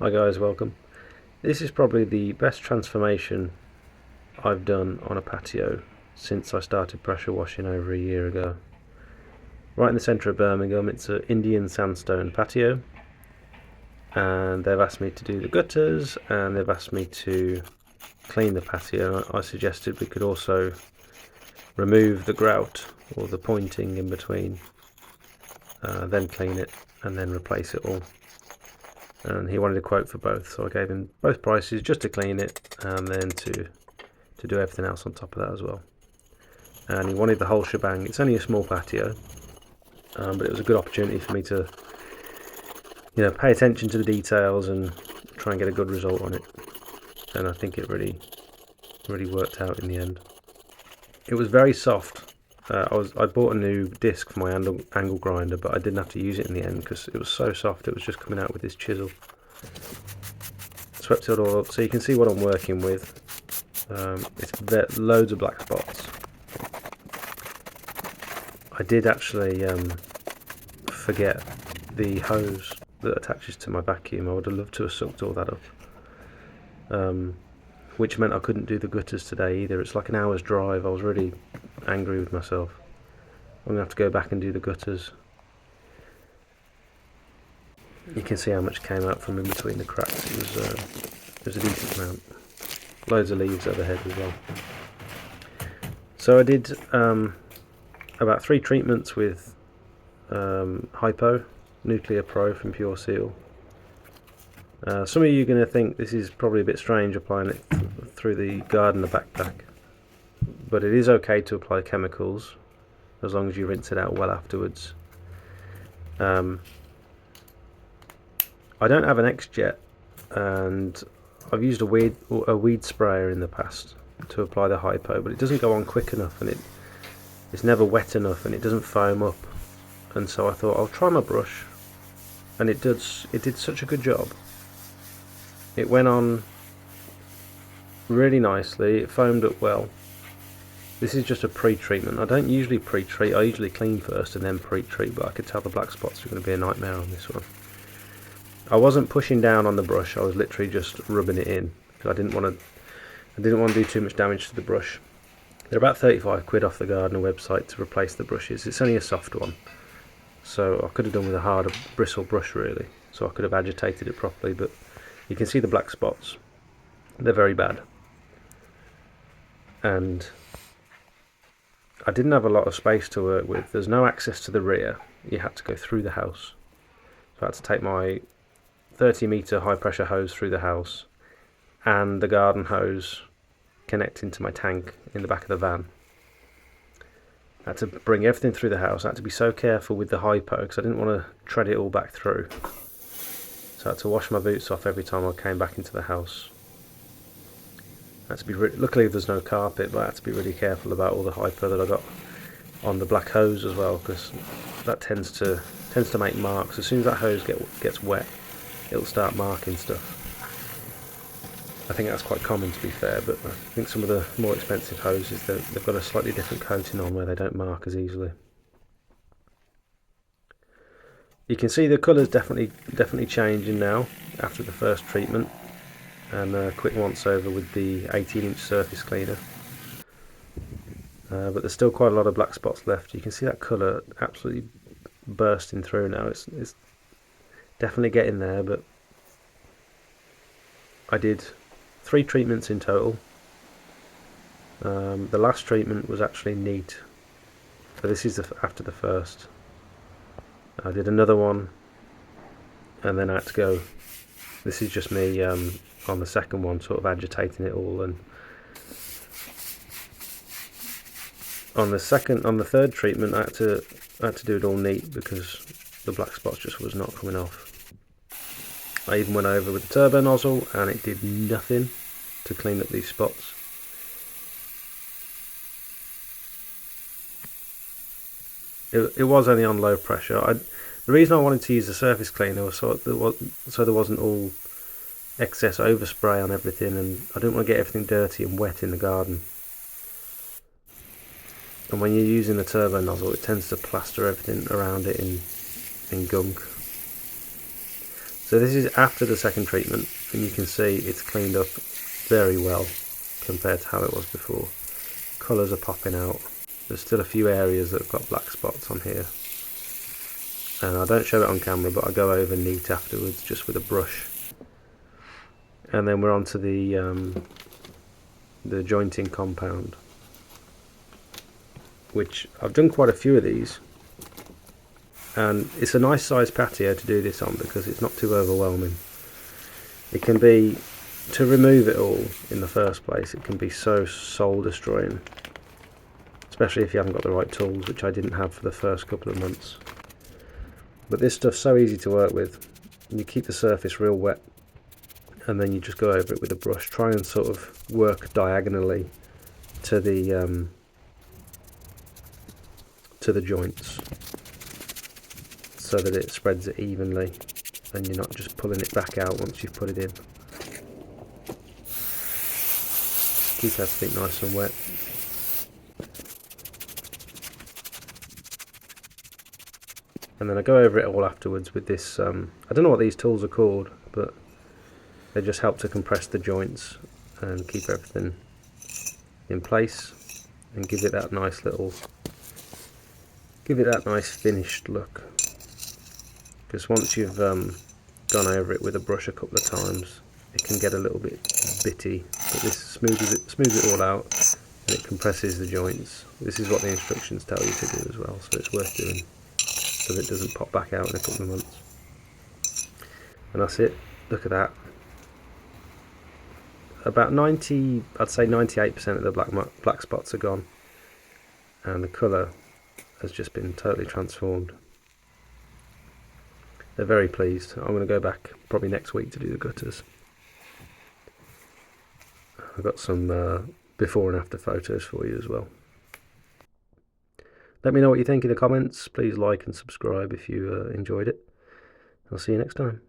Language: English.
Hi guys, welcome. This is probably the best transformation I've done on a patio since I started pressure washing over a year ago. Right in the centre of Birmingham, it's an Indian sandstone patio, and they've asked me to do the gutters and they've asked me to clean the patio. I suggested we could also remove the grout or the pointing in between, then clean it and then replace it all. And he wanted a quote for both, so I gave him both prices just to clean it and then to do everything else on top of that as well. And he wanted the whole shebang. It's only a small patio, but it was a good opportunity for me to pay attention to the details and try and get a good result on it. And I think it really worked out in the end. It was very soft. I bought a new disc for my angle grinder, but I didn't have to use it in the end because it was so soft. It was just coming out with this chisel. Swept it all up, so you can see what I'm working with. It's loads of black spots. I did actually forget the hose that attaches to my vacuum. I would have loved to have sucked all that up, which meant I couldn't do the gutters today either. It's like an hour's drive. I was really angry with myself. I'm going to have to go back and do the gutters. You can see how much came out from in between the cracks. It was a decent amount. Loads of leaves overhead as well. So I did about 3 treatments with Hypo, Nuclear Pro from Pure Seal. Some of you are going to think this is probably a bit strange applying it through the gardener backpack, but it is okay to apply chemicals as long as you rinse it out well afterwards. I don't have an X-Jet, and I've used a weed sprayer in the past to apply the Hypo, but it doesn't go on quick enough, and it's never wet enough, and it doesn't foam up. And so I thought I'll try my brush, and it did such a good job. It went on really nicely. It foamed up well. This is just a pre-treatment. I don't usually pre-treat. I usually clean first and then pre-treat, but I could tell the black spots were going to be a nightmare on this one. I wasn't pushing down on the brush. I was literally just rubbing it in because I didn't want to do too much damage to the brush. They're about 35 quid off the gardener website to replace the brushes. It's only a soft one, so I could have done with a harder bristle brush really, so I could have agitated it properly, but you can see the black spots. They're very bad, and I didn't have a lot of space to work with. There's no access to the rear. You had to go through the house, so I had to take my 30-meter high pressure hose through the house and the garden hose connecting to my tank in the back of the van. I had to bring everything through the house. I had to be so careful with the Hypo because I didn't want to tread it all back through. So I had to wash my boots off every time I came back into the house. I had to be luckily there's no carpet, but I had to be really careful about all the Hypo that I got on the black hose as well, because that tends to make marks. As soon as that hose gets wet, it'll start marking stuff. I think that's quite common, to be fair, but I think some of the more expensive hoses, they've got a slightly different coating on where they don't mark as easily. You can see the colour's definitely changing now after the first treatment, and a quick once over with the 18-inch surface cleaner. But there's still quite a lot of black spots left. You can see that colour absolutely bursting through now. It's definitely getting there, but I did 3 treatments in total. The last treatment was actually neat, so this is after the first. I did another one, and then I had to go. This is just me on the second one, sort of agitating it all, and on the third treatment I had to do it all neat because the black spots just was not coming off. I even went over with the turbo nozzle and it did nothing to clean up these spots. It was only on low pressure. The reason I wanted to use the surface cleaner was so there wasn't all excess overspray on everything, and I didn't want to get everything dirty and wet in the garden. And when you're using the turbo nozzle, it tends to plaster everything around it in gunk. So this is after the second treatment, and you can see it's cleaned up very well compared to how it was before. Colours are popping out. There's still a few areas that have got black spots on here, and I don't show it on camera, but I go over neat afterwards just with a brush. And then we're on to the jointing compound, which I've done quite a few of these, and it's a nice size patio to do this on because it's not too overwhelming. It can be, to remove it all in the first place, it can be so soul destroying, especially if you haven't got the right tools, which I didn't have for the first couple of months. But this stuff's so easy to work with. You keep the surface real wet, and then you just go over it with a brush. Try and sort of work diagonally to the joints, so that it spreads it evenly and you're not just pulling it back out once you've put it in. Keep everything nice and wet. And then I go over it all afterwards with this, I don't know what these tools are called, but they just help to compress the joints and keep everything in place and give it that nice finished look. Because once you've gone over it with a brush a couple of times, it can get a little bit bitty, but this smooths it all out, and it compresses the joints. This is what the instructions tell you to do as well, so it's worth doing, so that it doesn't pop back out in a couple of months. And that's it. Look at that. About 90, I'd say 98% of the black spots are gone, and the colour has just been totally transformed. They're very pleased. I'm going to go back probably next week to do the gutters. I've got some before and after photos for you as well. Let me know what you think in the comments. Please like and subscribe if you enjoyed it. I'll see you next time.